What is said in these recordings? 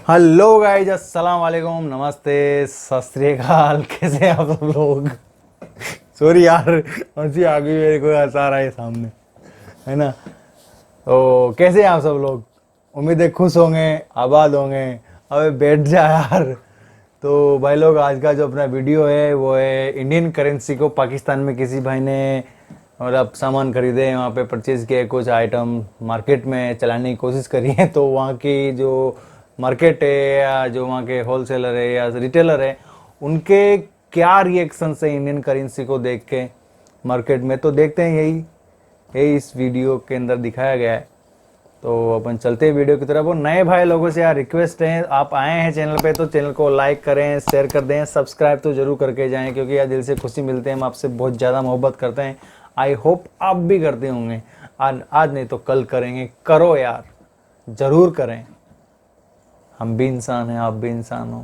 Hello guys, अस्सलाम वालेकुम, नमस्ते, सत श्री अकाल। कैसे हैं आप सब लोग? सॉरी यार, हंसी आ गई मेरे को, हंसा रहा है सामने, है ना। तो कैसे हैं आप सब लोग? उम्मीद है खुश होंगे, आबाद होंगे। अबे बैठ जा यार। तो भाई लोग, आज का जो अपना वीडियो है वो है इंडियन करेंसी को पाकिस्तान में किसी भाई ने मतलब सामान खरीदे, वहाँ पे परचेज़ किए, कुछ आइटम मार्केट में चलाने की कोशिश करी है। तो वहाँ की जो मार्केट है या जो वहाँ के होलसेलर है या रिटेलर है, उनके क्या रिएक्शंस है इंडियन करेंसी को देख के मार्केट में, तो देखते हैं। यही इस वीडियो के अंदर दिखाया गया है। तो अपन चलते हैं वीडियो की तरफ। वो नए भाई लोगों से यार रिक्वेस्ट है, आप आए हैं चैनल पे तो चैनल को लाइक करें, शेयर कर दें, सब्सक्राइब तो जरूर करके जाएं, क्योंकि यार दिल से खुशी मिलते हैं, हम आपसे बहुत ज़्यादा मोहब्बत करते हैं। आई होप आप भी करते होंगे। आज नहीं तो कल करेंगे। करो यार, ज़रूर करें। हम भी इंसान हैं, आप भी इंसान हो।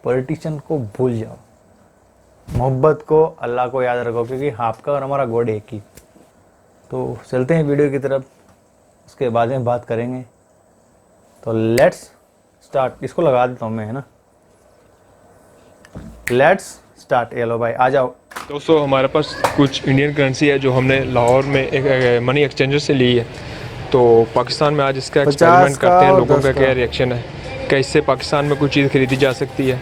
पॉलिटिशियन को भूल जाओ, मोहब्बत को, अल्लाह को याद रखो, क्योंकि आपका और हमारा गॉड एक ही। तो चलते हैं वीडियो की तरफ, उसके बाद में बात करेंगे। तो लेट्स स्टार्ट। इसको लगा देता हूँ मैं, है ना। Let's start. ये लो भाई, आ जाओ। दोस्तों, हमारे पास कुछ इंडियन करेंसी है जो हमने लाहौर में एक मनी एक्सचेंजर से ली है। तो पाकिस्तान में आज इसका 50 एक्सपेरिमेंट का करते हैं, और लोगों 10 का का। क्या रिएक्शन है, क्या इससे पाकिस्तान में कोई चीज़ खरीदी जा सकती है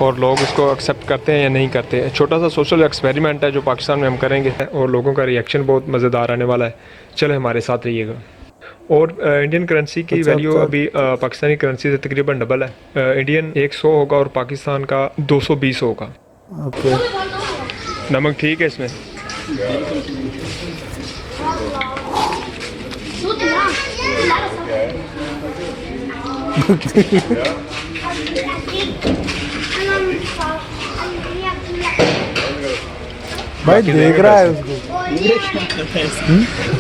और लोग इसको एक्सेप्ट करते हैं या नहीं करते हैं। छोटा सा सोशल एक्सपेरिमेंट है जो पाकिस्तान में हम करेंगे और लोगों का रिएक्शन बहुत मज़ेदार आने वाला है। चलो हमारे साथ रहिएगा। और इंडियन करेंसी की वैल्यू अभी पाकिस्तानी करेंसी से तकरीबन डबल है। इंडियन 100 होगा और पाकिस्तान का 220 होगा। ओके। नमक ठीक है इसमें? भाई देख रहा है उसको।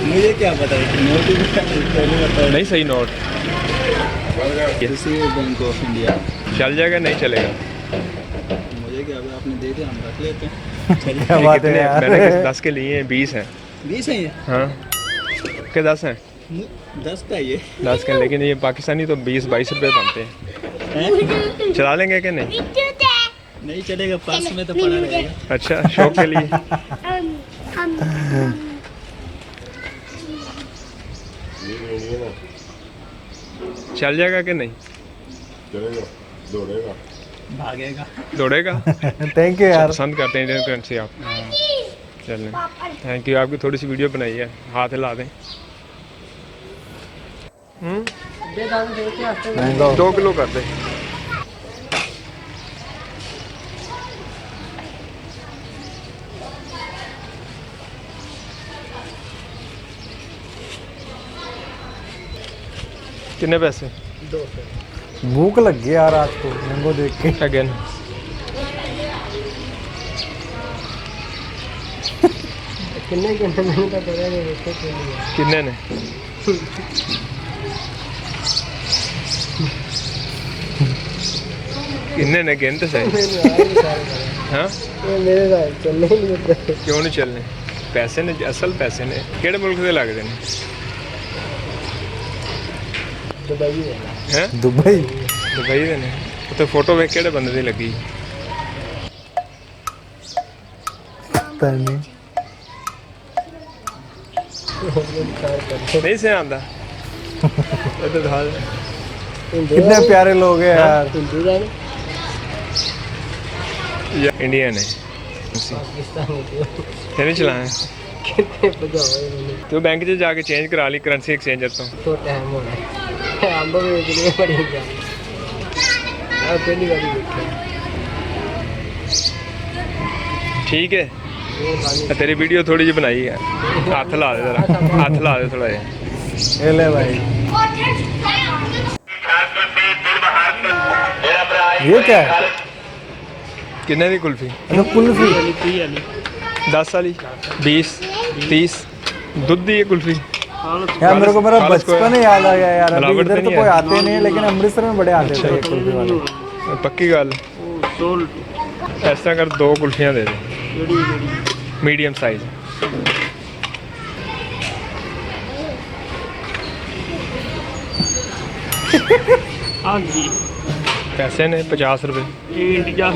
मुझे क्या पता है, नोट नहीं सही नोट बैंक ऑफ इंडिया। चल जाएगा नहीं चलेगा? मुझे क्या, अभी आपने दे दिया, हम रख लेते हैं। क्या ये बात है कितने? यार। मैंने 10 के लिए हैं, 20 हैं। 20 है ये? हाँ के 10 हैं। 10 का ये 10 के, लेकिन ये पाकिस्तानी तो 20-22 रुपये बनते हैं। है? चला लेंगे कि नहीं? नहीं चलेगा, पास में तो पड़ा रहेगा। अच्छा, शौक के लिए। चल जाएगा कि नहीं? चलेगा, दौड़ेगा, भागेगा। दौड़ेगा। थैंक यू यार। पसंद करते हैं इंडियन करेंसी आप? चलें, थैंक यू। आपकी थोड़ी सी वीडियो बनाई है, हाथ हिला दें। मैंगो 2 किलो कर दे। कितने पैसे? भूख लग गई यार आज को मैंगो देख के। अगेन कितने ने? कितने ने गिन तो सही। हाँ क्यों नहीं चलने? पैसे ने, असल पैसे ने। केड़े मुल्क से लगते हैं? हैं? दुबई। दुबई दे ने। उत्थे फोटो वेख केड़े बंदे दी लगी? पता नहीं। नहीं से आंदा। ये तो हाल कितने प्यारे लोग हैं यार। ये इंडियन है। नहीं चलाए तू बैंक च जाके चेंज करा ली करेंसी एक्सचेंजर तो टाइम हो रहा है। बेचने पड़ेगा। पहली बार देखा। ठीक है। तेरी वीडियो थोड़ी जी बनाई है, हाथ ला दे जरा, हाथ ला दे थोड़ा ये ले भाई। ये क्या है? कितने दी कुल्फी? अच्छा, कुल्फी। 10 वाली, 20, 30 दूध दी है कुल्फी। यार मेरे को मेरा खालिस को बचपन ही याद आ गया यार। अभी मिलावट इधर तो तो नहीं कोई है? आते नहीं है, लेकिन अमृतसर में बड़े आते थे ये कुल्फी वाले। पक्की गल। इस तरह कर 2 कुल्फियाँ दे दे, मीडियम साइज। हाँ जी। पैसे ने 50 रुपए ਇੰਡੀਆ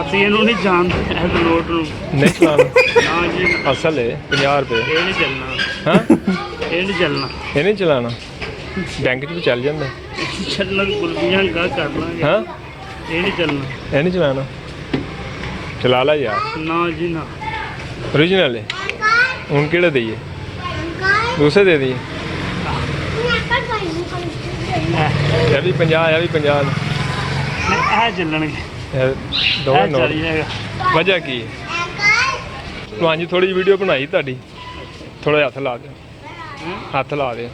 ਅਸੀਂ ਇਹਨੂੰ ਨਹੀਂ ਜਾਣਦੇ ਇਹ ਨੋਟ ਨੂੰ नहीं चलाना ਨਾ ਜੀ असल है 50 रुपए ਇਹ ਨਹੀਂ ਚੱਲਣਾ हाँ ਇਹ ਨਹੀਂ ਚੱਲਣਾ ये नहीं चलाना बैंक च भी चल जाता ਚੱਲਣਾ ਗੁਲਬੀਆਂ ਗਾ ਕਰ ਲਾਂਗੇ हाँ ਇਹ ਨਹੀਂ ਚੱਲਣਾ ये नहीं चलाना चला ला यार ਨਾ ਜੀ ਨਾ ओरिजिनल है उन केड़े दिए दूसरे दे दिए ये भी 50 ये भी 50 ਇਹ ਚੱਲਣਗੇ दोनों ਇਹ ਚੱਲ नोट ਜਾਏਗਾ वजह की है हाँ जी थोड़ी वीडियो बनाई ताड़ी थोड़ा हथ ला दो हथ ला दे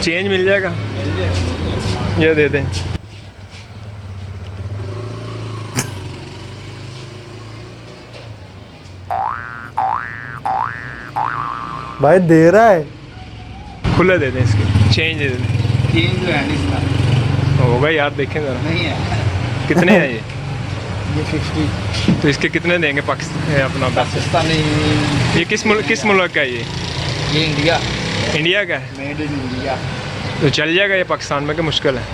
चेंज मिल जाएगा ये दे दें भाई दे रहा है। खुले दे दें इसके चेंज दे दें चेंज जो है इसका होगा यार देखें जरा नहीं है कितने हैं ये ये 50 तो इसके कितने देंगे पाकिस्तान अपना पैसे पाकिस्तानी ये किस मुल्क का है ये ये इंडिया इंडिया का है मेड इन इंडिया तो चल जाएगा ये पाकिस्तान में कि मुश्किल है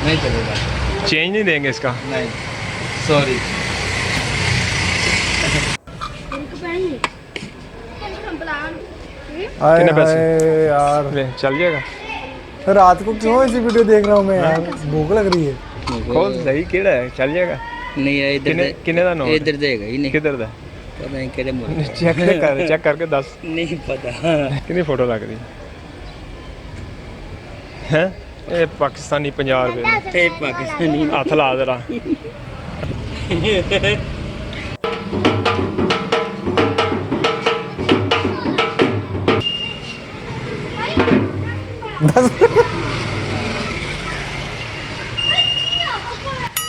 नहीं चलेगा चेंज नहीं देंगे इसका नहीं सॉरी आए कितने पैसे? हाय यार, ले चल जाएगा रात को क्यों ऐसी वीडियो देख रहा हूँ मैं यार, भूख लग रही है। खोल सही केड़ा है चल जाएगा नहीं है किन्ने किन्ने दा नोट इधर देगा ही नहीं किधर दा पता नहीं केड़े मुल्क चेक करके दस नहीं पता कितनी फोटो लग रही है ये पाकिस्तानी 50 रुपए ये पाकिस्तानी हथ ला जरा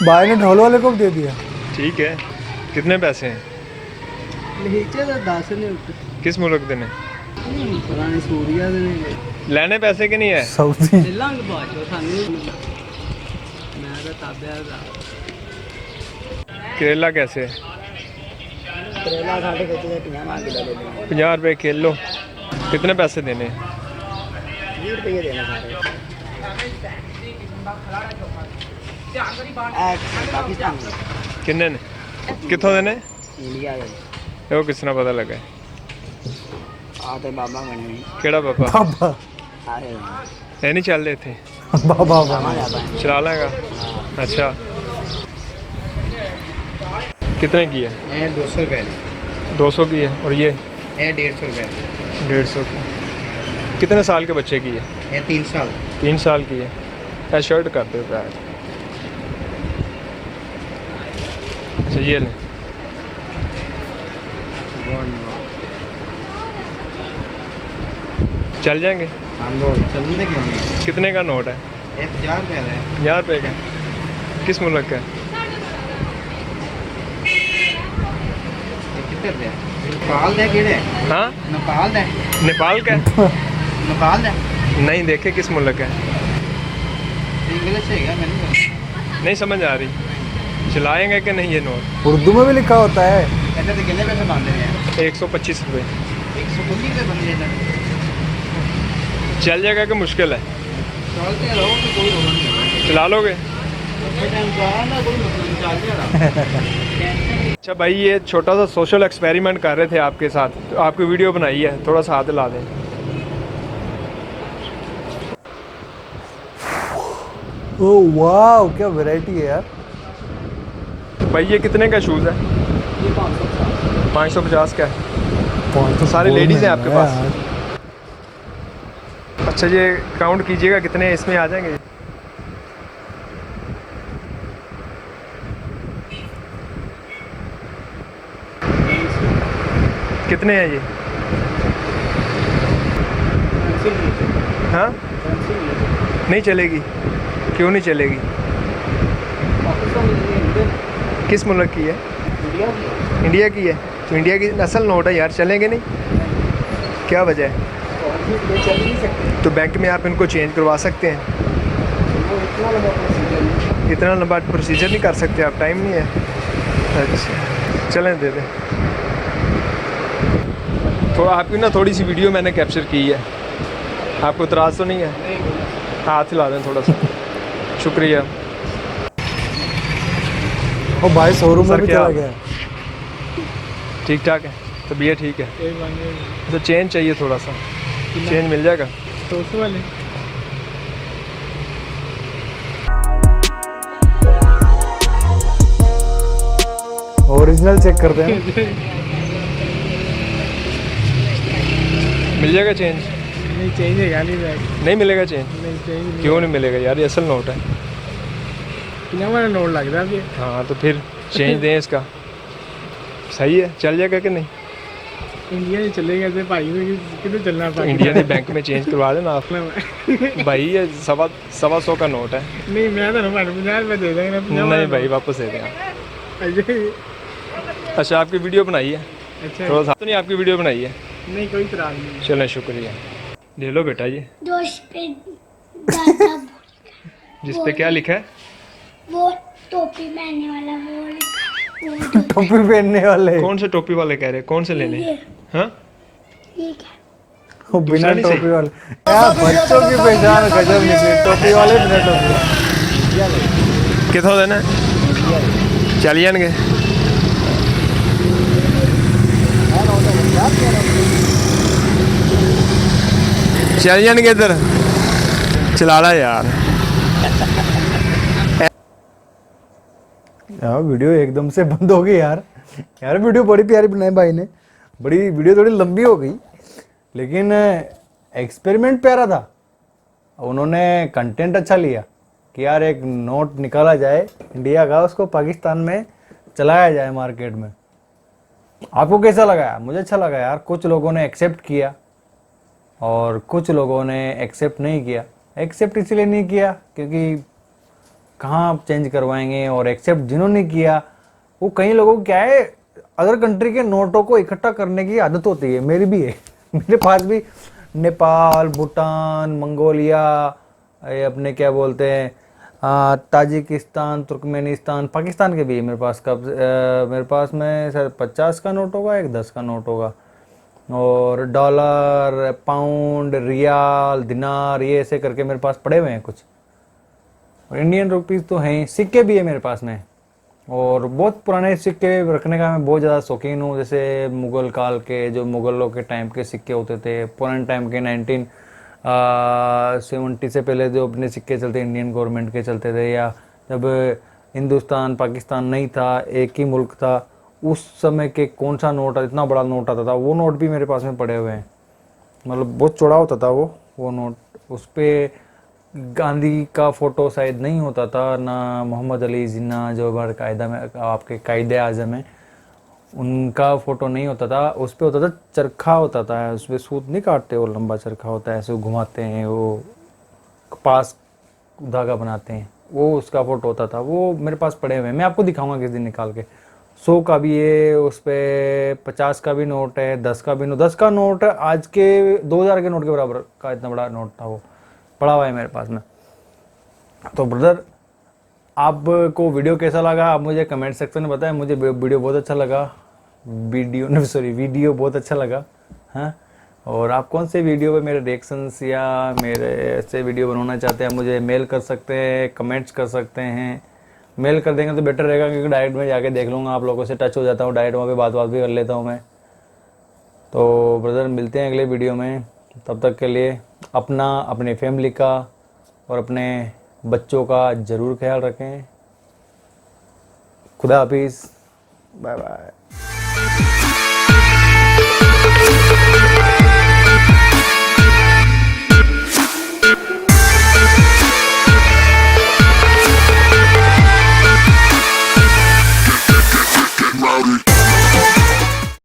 भाई ने ढोल वाले को भी दे दिया। ठीक है कितने पैसे हैं नीचे तो 10 ने किस मुल्क देने पुरानी सूरिया दे ने लेने पैसे के नहीं है सऊदी। लंग बाजो सानू मैं तो ताबेदार दा करेला कैसे है करेला साढ़े कितने 50 मांग ले 50 रुपए किलो कितने पैसे देने हैं 20 रुपए देना सारे पाकिस्तान किन्ने ने कितों देने इंडिया दे वो किसने पता लगा आते बाबा बने केड़ा पापा बाबा आए ये नहीं चल रहे थे बाबा चला लेगा अच्छा कितने की है ये 200 रुपए 200 की है और ये ये 150 रुपए 150 की कितने साल के बच्चे की है ये 3 साल 3 साल की है क्या शर्ट कर दो पैर अच्छा ये लें चल जाएंगे हम लोग चलने क्यों नहीं कितने का नोट है ये 50 रुपए है 50 रुपये का किस मुल्क का है ये कितने दे नेपाल दे केड़े हाँ नेपाल दे नेपाल का है? नेपाल दे नहीं देखे किस मुल्क का है इंग्लिश है क्या मैंने नहीं समझ आ रही चलाएंगे कि नहीं ये नोट उर्दू में भी लिखा होता है। ऐसे तो कितने पैसे बांधे हैं 125 रुपये 119 रुपए बंदे हैं चल जाएगा कि मुश्किल है चलते रहो तो कोई रोक नहीं चला लोगे टाइम ना कोई मतलब चलते रहो अच्छा भाई ये छोटा सा सोशल एक्सपेरिमेंट कर रहे थे आपके साथ तो आपकी वीडियो बनाई है थोड़ा सा हाथ ला दें ओह वाह क्या वैरायटी है यार। भाई ये कितने का शूज़ है 550 का है तो सारे बहुत लेडीज़ हैं आपके महंगा पास है यार। अच्छा ये काउंट कीजिएगा कितने इसमें आ जाएंगे कितने हैं ये हाँ नहीं चलेगी क्यों नहीं चलेगी किस मुल्क की है इंडिया की है तो इंडिया की असल नोट है यार चलेंगे नहीं क्या वजह है तो बैंक में आप इनको चेंज करवा सकते हैं इतना लंबा प्रोसीजर नहीं कर सकते आप टाइम नहीं है अच्छा चलें दे दें तो आपकी ना थोड़ी सी वीडियो मैंने कैप्चर की है आपको इतराज़ तो नहीं है हाथ हिला दें थोड़ा सा, शुक्रिया। ओ भाई शोरूम में सर भी क्या चला हाल? गया। ठीक ठाक है, तबीयत ठीक है। तो चेंज चाहिए थोड़ा सा, चेंज मिल जाएगा? 200 वाले ओरिजिनल चेक करते हैं। मिल जाएगा चेंज? नहीं चाहिए गाली बैग नहीं मिलेगा चेंज? नहीं चाहिए क्यों नहीं मिलेगा यार, ये असल नोट है। कितना वाला नोट लग रहा है हाँ तो फिर चेंज दें इसका, सही है, चल जाएगा कि नहीं? इंडिया से चलेगा तो भाई कितने चलना तो इंडिया के बैंक में चेंज करवा देना आप। भाई ये 125 का नोट है। नहीं मैं तो 50 रुपये दे देंगे नहीं भाई वापस दे दें आप। अच्छा आपकी वीडियो बनाई है? अच्छा थोड़ा सा तो नहीं, आपकी वीडियो बनाई है? नहीं कोई तरह नहीं चलें शुक्रिया। ले लो बेटा ये, दोस्त पे दादा जिस पे क्या लिखा है? वो टोपी पहनने वाला वो लिखा वो टोपी पहनने वाले। कौन से टोपी वाले कह रहे हैं, कौन से लेने? हाँ ठीक है। वो बिना दूसरा नहीं सही? टोपी वाले यार, बच्चों की पहचान गजब निकली। टोपी वाले बिना टोपी। कितों देना? चल जाएंगे। चल जाएंगे इधर, चला ला यार। यार वीडियो एकदम से बंद हो गई यार। यार वीडियो बड़ी प्यारी बनाई भाई ने, बड़ी वीडियो थोड़ी लंबी हो गई लेकिन एक्सपेरिमेंट प्यारा था। उन्होंने कंटेंट अच्छा लिया कि यार एक नोट निकाला जाए इंडिया का, उसको पाकिस्तान में चलाया जाए मार्केट में। आपको कैसा लगा? मुझे अच्छा लगा यार। कुछ लोगों ने एक्सेप्ट किया और कुछ लोगों ने एक्सेप्ट नहीं किया। एक्सेप्ट इसलिए नहीं किया क्योंकि कहाँ आप चेंज करवाएंगे, और एक्सेप्ट जिन्होंने किया वो कई लोगों को क्या है, अदर कंट्री के नोटों को इकट्ठा करने की आदत होती है। मेरी भी है। मेरे पास भी नेपाल, भूटान, मंगोलिया, ये अपने क्या बोलते हैं ताजिकिस्तान, तुर्कमेनिस्तान, पाकिस्तान के भी है मेरे पास। कब मेरे पास में सर 50 का नोट होगा, एक 10 का नोट होगा, और डॉलर, पाउंड, रियाल, दिनार, ये ऐसे करके मेरे पास पड़े हुए हैं कुछ। और इंडियन रुपीज़ तो हैं, सिक्के भी है मेरे पास में, और बहुत पुराने सिक्के रखने का मैं बहुत ज़्यादा शौकीन हूँ। जैसे मुग़ल काल के, जो मुग़लों के टाइम के सिक्के होते थे, पुराने टाइम के 1970 से पहले जो अपने सिक्के चलते इंडियन गवर्नमेंट के चलते थे, या जब हिंदुस्तान पाकिस्तान नहीं था, एक ही मुल्क था, उस समय के कौन सा नोट, इतना बड़ा नोट आता था, वो नोट भी मेरे पास में पड़े हुए हैं। मतलब बहुत चौड़ा होता था वो नोट। उस पर गांधी का फ़ोटो शायद नहीं होता था, ना मोहम्मद अली जिन्ना जो हमारे कायदा में आपके कायदे आज़म है, उनका फ़ोटो नहीं होता था। उस पर होता था चरखा होता था, उस पर सूत नहीं काटते, वो लंबा चरखा होता है, ऐसे घुमाते हैं, वो कपास धागा बनाते हैं, वो उसका फ़ोटो होता था। वो मेरे पास पड़े हुए हैं, मैं आपको दिखाऊंगा किस दिन निकाल के। 100 का भी है, उस पर 50 का भी नोट है, 10 का भी नोट। 10 का नोट आज के 2000 के नोट के बराबर का इतना बड़ा नोट था, वो पड़ा हुआ है मेरे पास में। तो ब्रदर आपको वीडियो कैसा लगा आप मुझे कमेंट सेक्शन में बताएं। मुझे वीडियो बहुत अच्छा लगा, वीडियो बहुत अच्छा लगा। हाँ, और आप कौन से वीडियो पे मेरे रिएक्शंस या मेरे ऐसे वीडियो बनाना चाहते हैं, मुझे मेल कर सकते हैं, कमेंट्स कर सकते हैं। मेल कर देंगे तो बेटर रहेगा, क्योंकि डायरेक्ट में जाके देख लूँगा, आप लोगों से टच हो जाता हूँ, डायरेक्ट वहाँ पे बात भी कर लेता हूँ मैं। तो ब्रदर मिलते हैं अगले वीडियो में, तब तक के लिए अपना, अपने फैमिली का और अपने बच्चों का ज़रूर ख्याल रखें। खुदा हाफिज़, बाय बाय।